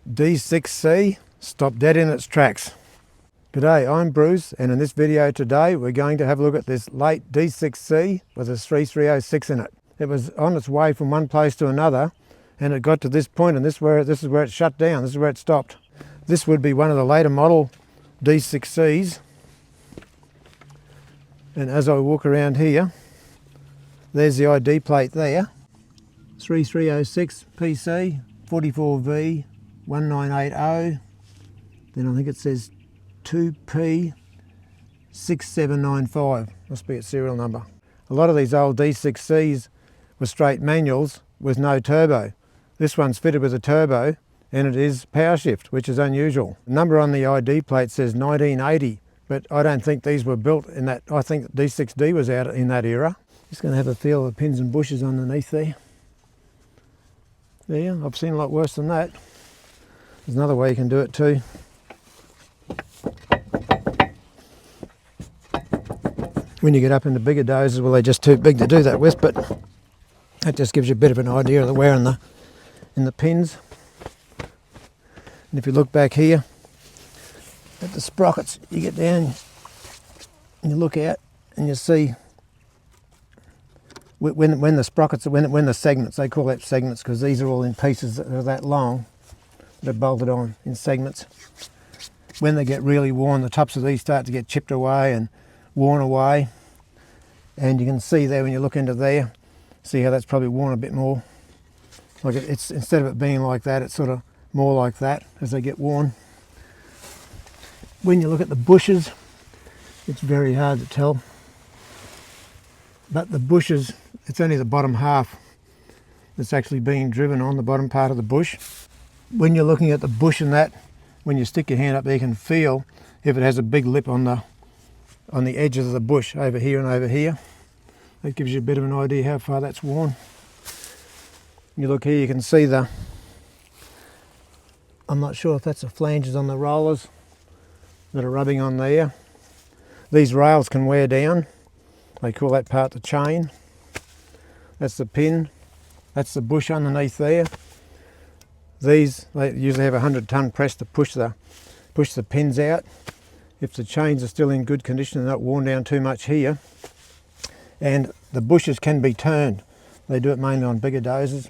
D6C stopped dead in its tracks. G'day, I'm Bruce, and in this video today we're going to have a look at this late D6C with a 3306 in it. It was on its way from one place to another and it got to this point, and this is where it shut down, this is where it stopped. This would be one of the later model D6Cs, and as I walk around here, there's the ID plate there, 3306 PC 44V 1980, then I think it says 2P6795, must be its serial number. A lot of these old D6Cs were straight manuals with no turbo. This one's fitted with a turbo and it is power shift, which is unusual. The number on the ID plate says 1980, but I don't think these were built in that. I think D6D was out in that era. Just going to have a feel of the pins and bushes underneath there. There, I've seen a lot worse than that. There's another way you can do it too. When you get up into bigger dozers, well, they're just too big to do that with, but that just gives you a bit of an idea of the wear in the pins. And if you look back here at the sprockets, you get down and you look out and you see when the sprockets, when the segments, they call that segments because these are all in pieces that are that long, they're bolted on in segments. When they get really worn, the tops of these start to get chipped away and worn away, and you can see there when you look into there, see how that's probably worn a bit more. Like it's instead of it being like that, it's sort of more like that as they get worn. When you look at the bushes, it's very hard to tell, but the bushes, it's only the bottom half that's actually being driven on, the bottom part of the bush. When you're looking at the bush and that, when you stick your hand up there, you can feel if it has a big lip on the edges of the bush over here and over here. That gives you a bit of an idea how far that's worn. When you look here, you can see I'm not sure if that's the flanges on the rollers that are rubbing on there. These rails can wear down. They call that part the chain. That's the pin. That's the bush underneath there. These, they usually have a 100-ton press to push the pins out. If the chains are still in good condition and not worn down too much here. And the bushes can be turned. They do it mainly on bigger dozers.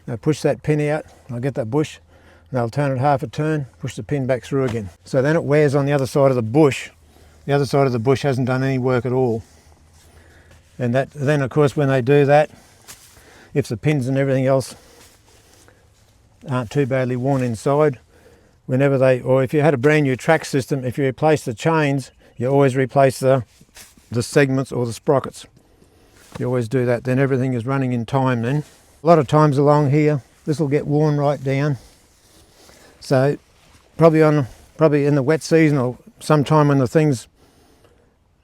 They'll push that pin out, I'll get that bush, and they'll turn it half a turn, push the pin back through again. So then it wears on the other side of the bush. The other side of the bush hasn't done any work at all. And then of course when they do that, if the pins and everything else aren't too badly worn inside, or if you had a brand new track system, if you replace the chains, you always replace the segments or the sprockets. You always do that, then everything is running in time then. A lot of times along here, this will get worn right down. So probably in the wet season or sometime when the things,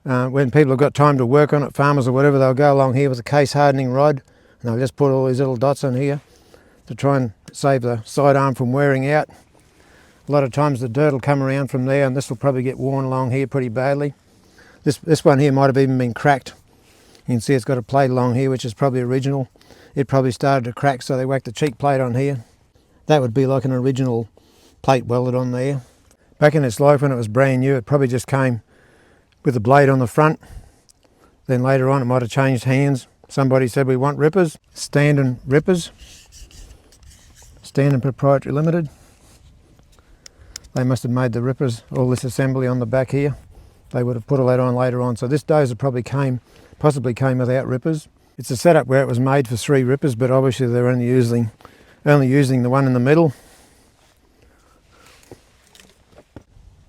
when people have got time to work on it, farmers or whatever, they'll go along here with a case hardening rod and they'll just put all these little dots on here to try and save the sidearm from wearing out. A lot of times the dirt will come around from there and this will probably get worn along here pretty badly. This one here might have even been cracked. You can see it's got a plate along here which is probably original. It probably started to crack, so they whacked a cheek plate on here. That would be like an original plate welded on there. Back in its life when it was brand new, it probably just came with a blade on the front. Then later on it might have changed hands. Somebody said we want rippers, Standon rippers, Standon Proprietary Limited. They must have made the rippers, all this assembly on the back here. They would have put all that on later on. So this dozer probably possibly came without rippers. It's a setup where it was made for 3 rippers, but obviously they're only using the one in the middle.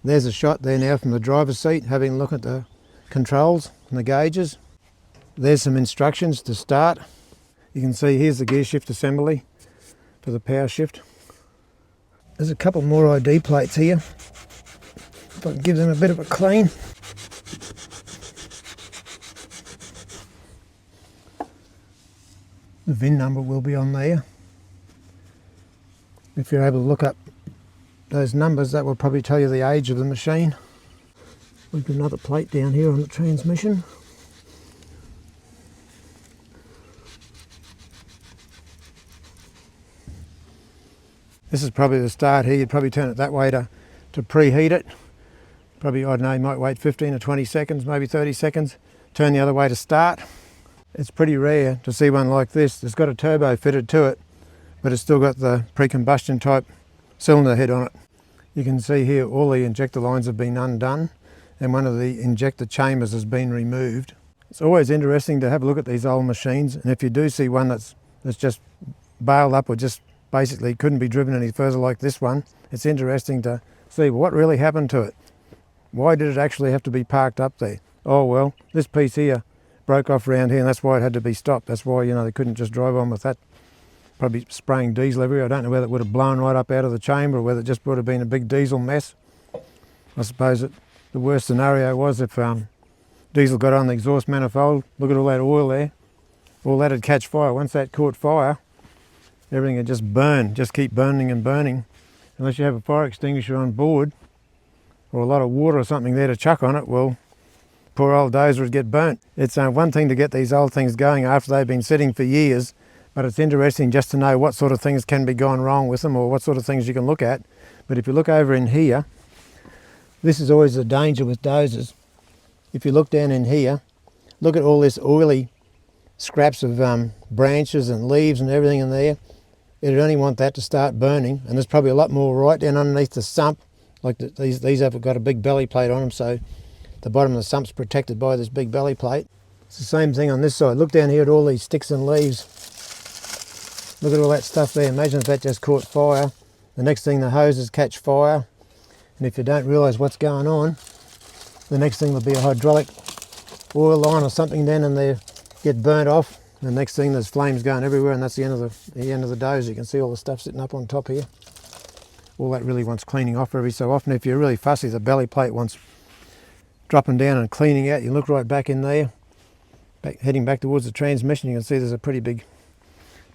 There's a shot there now from the driver's seat, having a look at the controls and the gauges. There's some instructions to start. You can see here's the gear shift assembly for the power shift. There's a couple more ID plates here. If I can give them a bit of a clean. The VIN number will be on there. If you're able to look up those numbers, that will probably tell you the age of the machine. We've got another plate down here on the transmission. This is probably the start here. You'd probably turn it that way to preheat it. Probably, I don't know, you might wait 15 or 20 seconds, maybe 30 seconds. Turn the other way to start. It's pretty rare to see one like this. It's got a turbo fitted to it, but it's still got the pre-combustion type cylinder head on it. You can see here all the injector lines have been undone and one of the injector chambers has been removed. It's always interesting to have a look at these old machines, and if you do see one that's just bailed up or just basically couldn't be driven any further like this one, it's interesting to see what really happened to it. Why did it actually have to be parked up there? Oh well, this piece here broke off around here and that's why it had to be stopped. That's why, you know, they couldn't just drive on with that. Probably spraying diesel everywhere. I don't know whether it would have blown right up out of the chamber or whether it just would have been a big diesel mess. I suppose the worst scenario was if diesel got on the exhaust manifold. Look at all that oil there. All that would catch fire. Once that caught fire, everything would just burn, just keep burning and burning. Unless you have a fire extinguisher on board or a lot of water or something there to chuck on it, well, poor old dozer would get burnt. It's one thing to get these old things going after they've been sitting for years, but it's interesting just to know what sort of things can be gone wrong with them or what sort of things you can look at. But if you look over in here, this is always the danger with dozers. If you look down in here, look at all this oily scraps of branches and leaves and everything in there. It'd only want that to start burning, and there's probably a lot more right down underneath the sump. Like these have got a big belly plate on them, so the bottom of the sump's protected by this big belly plate. It's the same thing on this side. Look down here at all these sticks and leaves. Look at all that stuff there. Imagine if that just caught fire. The next thing, the hoses catch fire, and if you don't realise what's going on, the next thing will be a hydraulic oil line or something down in there, get burnt off. The next thing, there's flames going everywhere, and that's the end of the dozer. You can see all the stuff sitting up on top here. All that really wants cleaning off every so often. If you're really fussy, the belly plate wants dropping down and cleaning out. You look right back in there, heading back towards the transmission, you can see there's a pretty big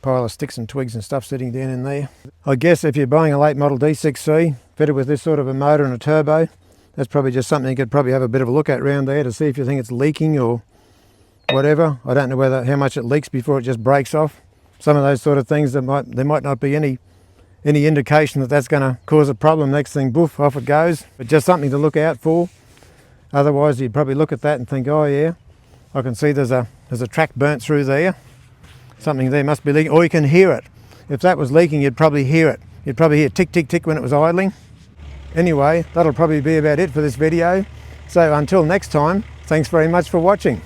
pile of sticks and twigs and stuff sitting down in there. I guess if you're buying a late model D6C fitted with this sort of a motor and a turbo, that's probably just something you could probably have a bit of a look at around there to see if you think it's leaking or whatever. I don't know how much it leaks before it just breaks off. Some of those sort of things, there might not be any indication that that's going to cause a problem. Next thing, boof, off it goes. But just something to look out for. Otherwise, you'd probably look at that and think, oh yeah, I can see there's a track burnt through there. Something there must be leaking, or you can hear it. If that was leaking, you'd probably hear it. You'd probably hear tick, tick, tick when it was idling. Anyway, that'll probably be about it for this video. So until next time, thanks very much for watching.